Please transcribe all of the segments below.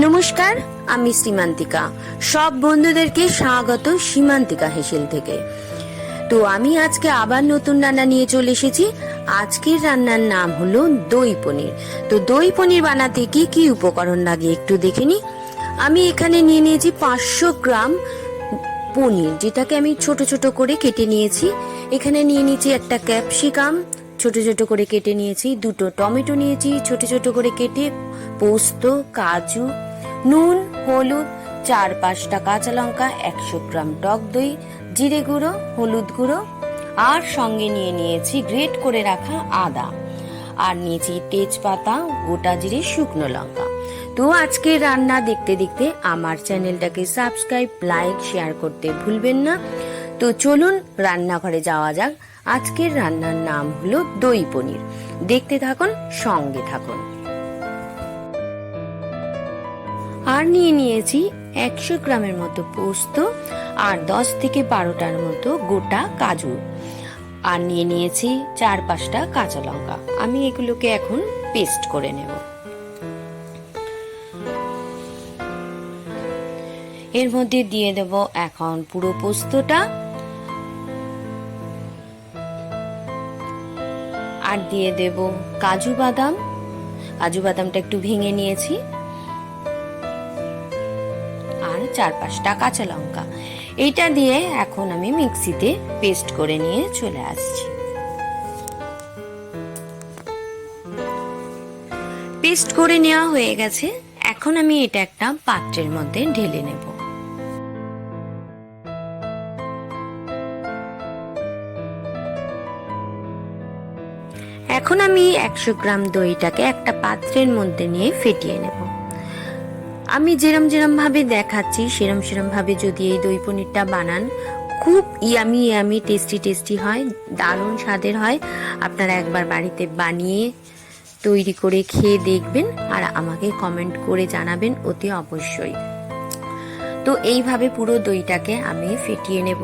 নমস্কার, আমি সীমান্তিকা। সব বন্ধুদেরকে স্বাগত সীমান্তিকা হেসেল থেকে। তো আমি আজকে আবার নতুন রান্না নিয়ে চলে এসেছি। আজকের রান্নার নাম হলো দই পনির। তো দই পনির বানাতে কি কি উপকরণ লাগে একটু দেখে নি। আমি এখানে নিয়ে নিয়েছি 500 গ্রাম পনির, যেটাকে আমি ছোট ছোট করে কেটে নিয়েছি। এখানে নিয়ে নিয়েছি একটা ক্যাপসিকাম ছোট ছোট করে কেটে নিয়েছি, দুটো টমেটো নিয়েছি ছোট ছোট করে কেটে, পোস্ত, কাজু, নুন, হলুদ, 4-5টা কাঁচা লঙ্কা, 100 গ্রাম টক দই, জিরে গুঁড়ো, হলুদ গুঁড়ো, আর সঙ্গে নিয়ে নিয়েছি গ্রেট করে রাখা আদা, আর নিয়েছি তেজপাতা, গোটা জিরে, শুকনো লঙ্কা। তো আজকে রান্না দেখতে দেখতে আমার চ্যানেলটাকে সাবস্ক্রাইব, লাইক, শেয়ার করতে ভুলবেন না। তো চলুন রান্নাঘরে যাওয়া যাক। আজকের রান্নার নাম হলো দই পনির। দেখতে থাকুন, সঙ্গে থাকুন। আর নিয়ে নিয়েছি 100 গ্রামের মতো পোস্ত, আর 10 থেকে 12টার মতো গোটা কাজু, আর নিয়ে নিয়েছি 4-5টা কাঁচা লঙ্কা। আমি এগুলোকে এখন পেস্ট করে নেব। এর মধ্যে দিয়ে দেব এখন পুরো পোস্তটা, আর দিয়ে দেব কাজু বাদাম। কাজু বাদামটা একটু ভেঙে নিয়েছি, আর 4-5টা কাঁচা লঙ্কা। এইটা দিয়ে এখন আমি মিক্সিতে পেস্ট করে নিয়ে চলে আসছি। পেস্ট করে নেওয়া হয়ে গেছে। এখন আমি এটা একটা পাত্রের মধ্যে ঢেলে নেব। এখন আমি 100 গ্রাম দইটাকে একটা পাত্রের মধ্যে নিয়ে ফেটিয়ে নেব। আমি যেরম ভাবে দেখাচ্ছি সেরম ভাবে যদি এই দই পনিরটা বানান, খুব ইয়ামি টেস্টি হয়, দারুণ স্বাদের হয়। আপনারা একবার বাড়িতে বানিয়ে তৈরি করে খেয়ে দেখবেন, আর আমাকে কমেন্ট করে জানাবেন অতি অবশ্যই। তো এইভাবে পুরো দইটাকে আমি ফেটিয়ে নেব।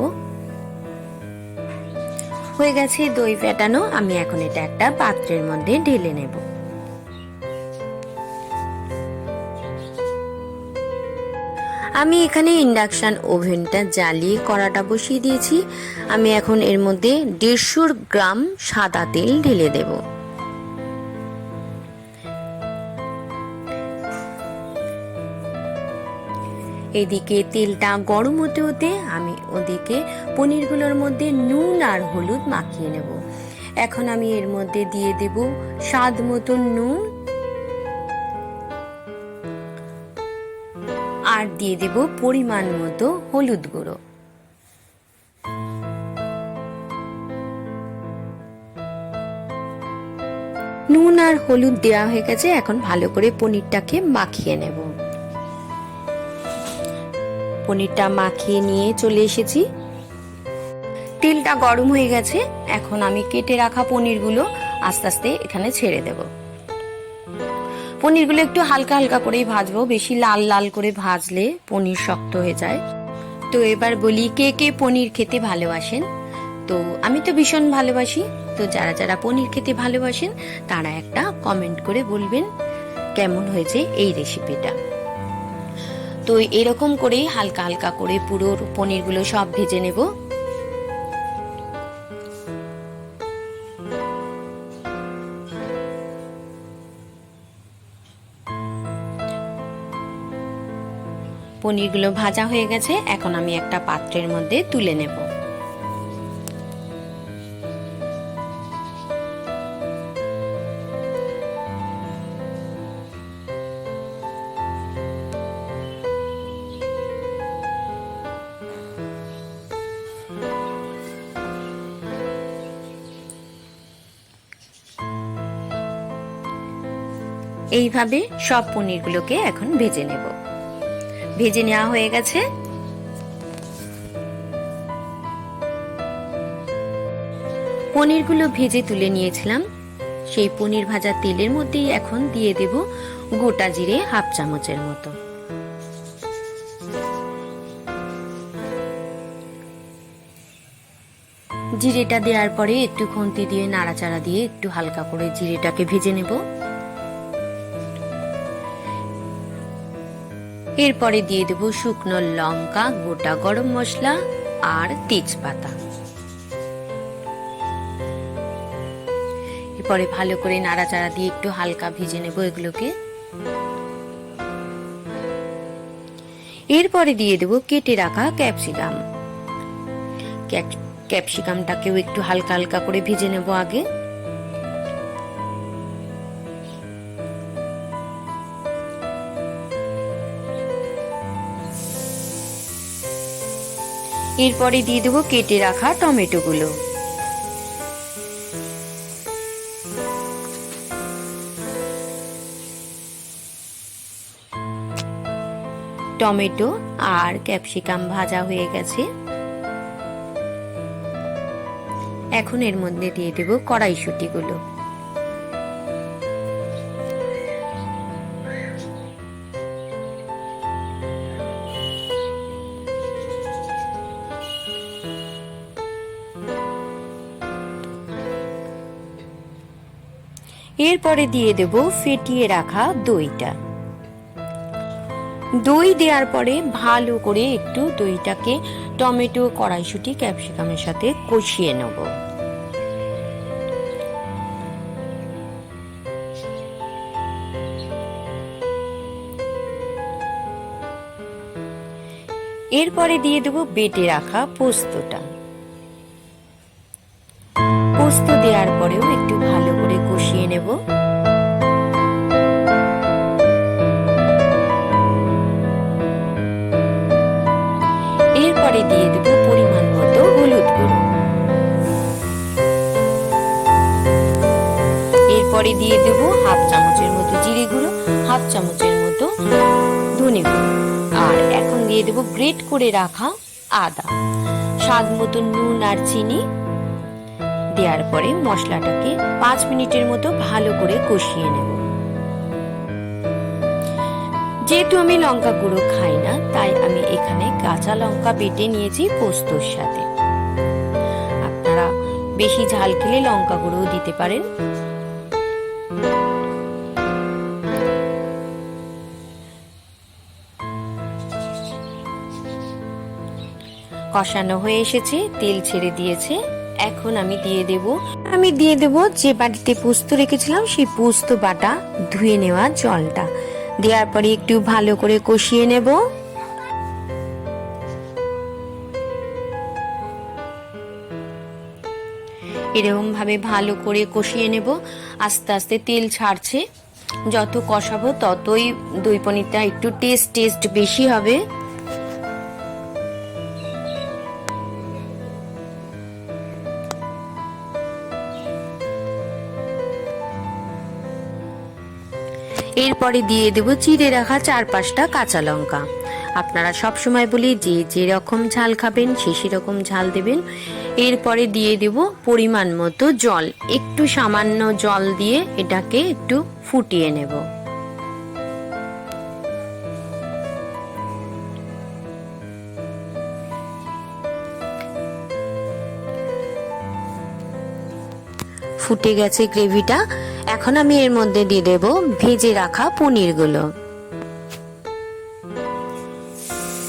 হয়ে গেছে দই ফেটানো। আমি এখন এটা একটা পাত্রের মধ্যে ঢেলে নেব। আমি এখানে ইন্ডাকশন ওভেনটা জ্বালিয়ে কড়াটা বসিয়ে দিয়েছি। আমি এখন এর মধ্যে 150 গ্রাম সাদা তেল ঢেলে দেব। এদিকে তেলটা গরম হতে হতে আমি ওদিকে পনিরগুলোর মধ্যে নুন আর হলুদ মাখিয়ে নেব। এখন আমি এর মধ্যে দিয়ে দেব স্বাদ মতো নুন, আর দিয়ে দেব পরিমাণ মতো হলুদ গুঁড়ো। নুন আর হলুদ দেওয়া হয়ে গেছে। এখন ভালো করে পনিরটাকে মাখিয়ে নেব। পনিরটা মাখিয়ে নিয়ে চলে এসেছি। তেলটা গরম হয়ে গেছে। এখন আমি কেটে রাখা পনিরগুলো আস্তে আস্তে এখানে ছেড়ে দেব। পনিরগুলো একটু হালকা করেই ভাজবো, বেশি লাল করে ভাজলে পনির শক্ত হয়ে যায়। তো এবার বলি, কে কে পনির খেতে ভালোবাসেন? তো আমি তো ভীষণ ভালোবাসি। তো যারা পনির খেতে ভালোবাসেন তারা একটা কমেন্ট করে বলবেন কেমন হয়েছে এই রেসিপিটা। তো এরকম করেই হালকা করে পুরো পনিরগুলো সব ভেজে নেব। পনিরগুলো ভাজা হয়ে গেছে। এখন আমি একটা পাত্রের মধ্যে তুলে নেব। এইভাবে সব পনিরগুলোকে এখন ভেজে নেব। ভেজে নেওয়া হয়ে গেছে। পনিরগুলো ভেজে তুলে নিয়েছিলাম। সেই পনির ভাজা তেলের মধ্যেই এখন দিয়ে দেব গোটা জিরে 1/2 চামচের মতো, জিরেটা দেওয়ার পরে একটু খুন্তি দিয়ে নাড়াচাড়া দিয়ে একটু হালকা করে জিরেটাকে ভেজে নেব। এরপরে দিয়ে দেব শুকনো লঙ্কা, গোটা গরম মশলা আর তেজপাতা। এরপরে ভালো করে নাড়াচাড়া দিয়ে একটু হালকা ভেজে নেব এগুলোকে। এরপরে দিয়ে দেব কেটে রাখা ক্যাপসিকাম। ক্যাপসিকামটাকেও একটু হালকা হালকা করে ভেজে নেব আগে। এরপরে দিয়ে দেব কেটে রাখা টমেটো গুলো। টমেটো আর ক্যাপসিকাম ভাজা হয়ে গেছে। এখন এর মধ্যে দিয়ে দেব কড়াইশুঁটি গুলো। এরপরে দিয়ে দেব ফেটিয়ে রাখা দইটা। দই দেওয়ার পরে ভালো করে একটু দইটাকে টমেটো, কড়াইশুঁটি, ক্যাপসিকামের সাথে কষিয়ে নেব। এরপরে দিয়ে দেব বেটে রাখা পোস্তটা। পোস্ত দেওয়ার পরেও একটু ভালো করে কষিয়ে নেব। এরপরে দিয়ে দেব পরিমাণ মতো হলুদ গুঁড়ো। এরপরে দিয়ে দেব হাফ চামচের মতো জিরে গুঁড়ো, হাফ চামচের মতো ধনে গুঁড়ো, আর এখন দিয়ে দেব গ্রেট করে রাখা আদা, স্বাদ মতো নুন আর চিনি দেওয়ার পরে মশলাটাকে 5 মিনিটের মতো ভালো করে কষিয়ে নেব। যেহেতু আমি লঙ্কা গুঁড়ো খাই না, তাই আমি এখানে কাঁচা লঙ্কা বেটে নিয়েছি পোস্তর সাথে। আপনারা বেশি ঝাল খেলে লঙ্কা গুঁড়োও দিতে পারেন। কষানো হয়ে এসেছে, তেল ছেড়ে দিয়েছে। এখন আমি দিয়ে দেব যে বাটিতে পোস্ত রেখেছিলাম সেই পোস্ত বাটা ধুয়ে নেওয়া জলটা। দেওয়ার পরে একটু ভালো করে কষিয়ে নেব। এরকম ভাবে ভালো করে কষিয়ে নেব। আস্তে আস্তে তেল ছাড়ছে। যত কষাবো ততই দই পনিরটা একটু টেস্ট বেশি হবে। এরপরে দিয়ে দেব চিড়ে রাখা 4-5টা কাঁচা লঙ্কা। আপনারা সব সময় বলি যে যেরকম ঝাল খাবেন সেরকম ঝাল দেবেন। এরপরে দিয়ে দেব পরিমাণ মতো জল, একটু সামান্য জল দিয়ে এটাকে একটু ফুটিয়ে নেব। ফুটে গেছে গ্রেভিটা। এখন আমি এর মধ্যে দিয়ে দেব ভেজে রাখা পনিরগুলো।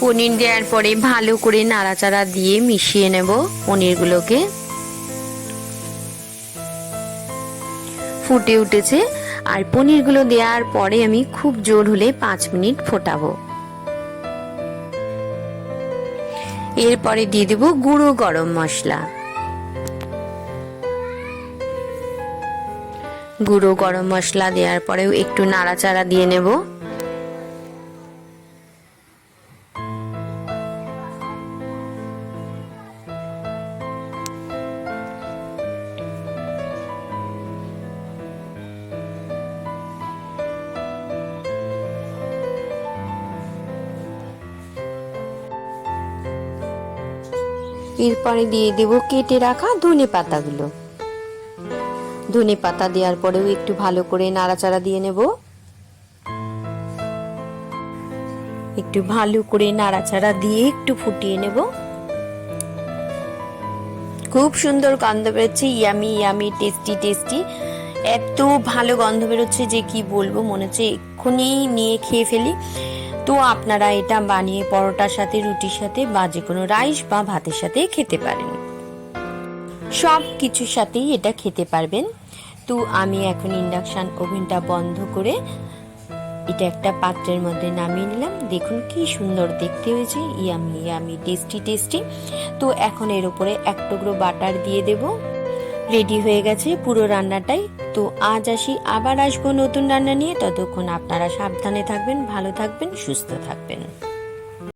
পনির দেওয়ার পরে ভালো করে নাড়াচাড়া দিয়ে মিশিয়ে নেব পনিরগুলোকে। ফুটে উঠেছে, আর পনিরগুলো দেওয়ার পরে আমি খুব জোর হলে 5 মিনিট ফোটাবো। এরপরে দিয়ে দেব গুঁড়ো গরম মশলা। গুঁড়ো গরম মশলা দেওয়ার পরেও একটু নাড়াচাড়া দিয়ে নেব। এরপরে দিয়ে দেব কেটে রাখা ধনে পাতাগুলো। ধনে পাতা দেওয়ার পরেও একটু ভালো করে নাড়াচাড়া দিয়ে নেব। একটু ভালো করে নাড়াচাড়া দিয়ে একটু ফুটিয়ে নেব। খুব সুন্দর গন্ধ বেরোচ্ছে, ইয়ামি ইয়ামি, টেস্টি টেস্টি। এত ভালো গন্ধ বেরোচ্ছে যে কি বলবো, মনে হচ্ছে এক্ষুনি নিয়ে খেয়ে ফেলি। তো আপনারা এটা বানিয়ে পরোটার সাথে, রুটির সাথে বা যে কোনো রাইস বা ভাতের সাথে খেতে পারেন, সব কিছুর সাথেই এটা খেতে পারবেন। তো আমি এখন ইন্ডাকশন ওভেনটা বন্ধ করে এটা একটা পাত্রের মধ্যে নামিয়ে নিলাম। দেখুন কি সুন্দর দেখতে হয়েছে, ইয়ামি ইয়ামি, টেস্টি টেস্টি। তো এখন এর উপরে এক টুকরো বাটার দিয়ে দেব। রেডি হয়ে গেছে পুরো রান্নাটাই। তো আজ আসি, আবার আসবো নতুন রান্না নিয়ে। ততক্ষণ আপনারা সাবধানে থাকবেন, ভালো থাকবেন, সুস্থ থাকবেন।